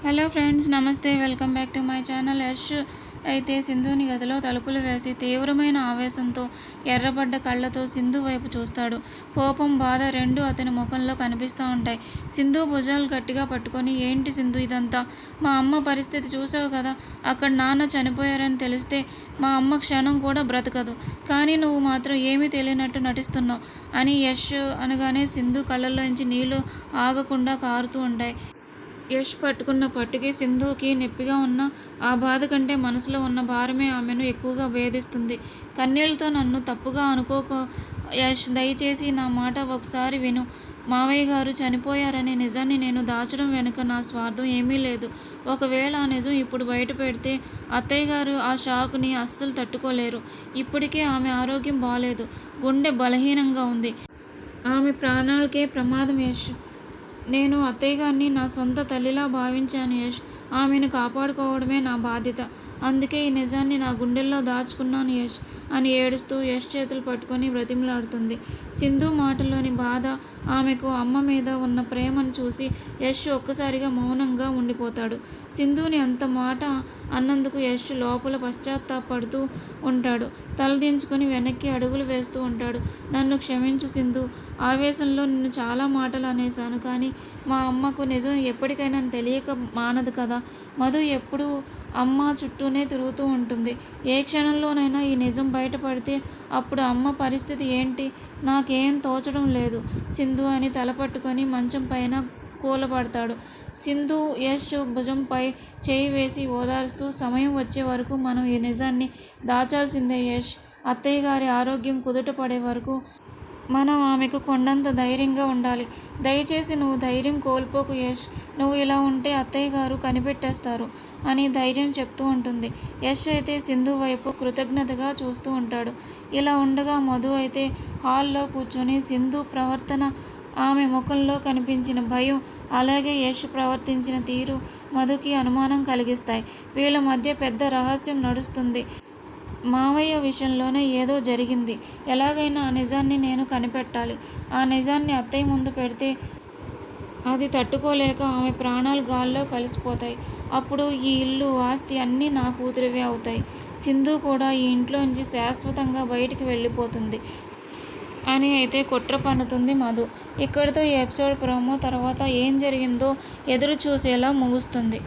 Hello friends, నమస్తే. Welcome back to my channel. Yash అయితే సింధుని గదిలో తలుపులు వేసి తీవ్రమైన ఆవేశంతో ఎర్రబడ్డ కళ్ళతో సింధు వైపు చూస్తాడు. కోపం, బాధ రెండూ అతని ముఖంలో కనిపిస్తూ ఉంటాయి. సింధు భుజాలు గట్టిగా పట్టుకొని, ఏంటి సింధు ఇదంతా? మా అమ్మ పరిస్థితి చూసావు కదా, అక్కడ నాన్న చనిపోయారని తెలిస్తే మా అమ్మ క్షణం కూడా బ్రతకదు. కానీ నువ్వు మాత్రం ఏమీ తెలియనట్టు నటిస్తున్నావు అని యష్ అనగానే సింధు కళ్ళల్లోంచి నీళ్లు ఆగకుండా కారుతూ ఉంటాయి. యష్ పట్టుకున్న పట్టుకి సింధుకి నొప్పిగా ఉన్న ఆ బాధ కంటే మనసులో ఉన్న భారమే ఆమెను ఎక్కువగా వేధిస్తుంది. కన్నీళ్లతో, నన్ను తప్పుగా అనుకోక యష్, దయచేసి నా మాట ఒకసారి విను. మావయ్య గారు చనిపోయారనే నిజాన్ని నేను దాచడం వెనుక నా స్వార్థం ఏమీ లేదు. ఒకవేళ ఆ నిజం ఇప్పుడు బయట పెడితే అత్తయ్య గారు ఆ షాక్ని అస్సలు తట్టుకోలేరు. ఇప్పటికే ఆమె ఆరోగ్యం బాలేదు, గుండె బలహీనంగా ఉంది. ఆమె ప్రాణాలకే ప్రమాదం యష్. నేను అత్తయ్య గారిని నా సొంత తల్లిలా భావించాను యష్. ఆమెను కాపాడుకోవడమే నా బాధ్యత. అందుకే ఈ నిజాన్ని నా గుండెల్లో దాచుకున్నాను యష్ అని ఏడుస్తూ యష్ చేతులు పట్టుకొని బ్రతిమలాడుతుంది. సింధు మాటల్లోని బాధ, ఆమెకు అమ్మ మీద ఉన్న ప్రేమను చూసి యష్ ఒక్కసారిగా మౌనంగా ఉండిపోతాడు. సింధుని అంత మాట అన్నందుకు యష్ లోపల పశ్చాత్తాపడుతూ ఉంటాడు. తలదించుకొని వెనక్కి అడుగులు వేస్తూ ఉంటాడు. నన్ను క్షమించు సింధు. ఆవేశంలో నిన్ను చాలా మాటలు అనేశాను. కానీ మా అమ్మకు నిజం ఎప్పటికైనా తెలియక మానదు కదా. మధు ఎప్పుడూ అమ్మ చుట్టూనే తిరుగుతూ ఉంటుంది. ఏ క్షణంలోనైనా ఈ నిజం బయటపడితే అప్పుడు అమ్మ పరిస్థితి ఏంటి? నాకేం తోచడం లేదు సింధు అని తలపట్టుకొని మంచం పైన కూలబడతాడు. సింధు యష్ భుజంపై చేయి వేసి ఓదారుస్తూ, సమయం వచ్చే వరకు మనం ఈ నిజాన్ని దాచాల్సిందే యష్. అత్తయ్య గారి ఆరోగ్యం కుదుట పడే వరకు మనం ఆమెకు కొండంత ధైర్యంగా ఉండాలి. దయచేసి నువ్వు ధైర్యం కోల్పోకు యష్. నువ్వు ఇలా ఉంటే అత్తయ్య గారు కనిపెట్టేస్తారు అని ధైర్యం చెప్తూ ఉంటుంది. యష్ అయితే సింధు వైపు కృతజ్ఞతగా చూస్తూ ఉంటాడు. ఇలా ఉండగా మధు అయితే హాల్లో కూర్చొని సింధు ప్రవర్తన, ఆమె ముఖంలో కనిపించిన భయం, అలాగే యష్ ప్రవర్తించిన తీరు మధుకి అనుమానం కలిగిస్తాయి. వీళ్ళ మధ్య పెద్ద రహస్యం నడుస్తుంది. మావయ్య విషయంలోనే ఏదో జరిగింది. ఎలాగైనా ఆ నిజాన్ని నేను కనిపెట్టాలి. ఆ నిజాన్ని అత్తయ్య ముందు పెడితే అది తట్టుకోలేక ఆమె ప్రాణాలు గాల్లో కలిసిపోతాయి. అప్పుడు ఈ ఇల్లు, ఆస్తి అన్నీ నా కూతురివే అవుతాయి. సింధు కూడా ఈ ఇంట్లోంచి శాశ్వతంగా బయటికి వెళ్ళిపోతుంది అని అయితే కుట్ర పన్నుతుంది మధు. ఇక్కడితో ఈ ఎపిసోడ్ ప్రోమో తర్వాత ఏం జరిగిందో ఎదురు చూసేలా ముగుస్తుంది.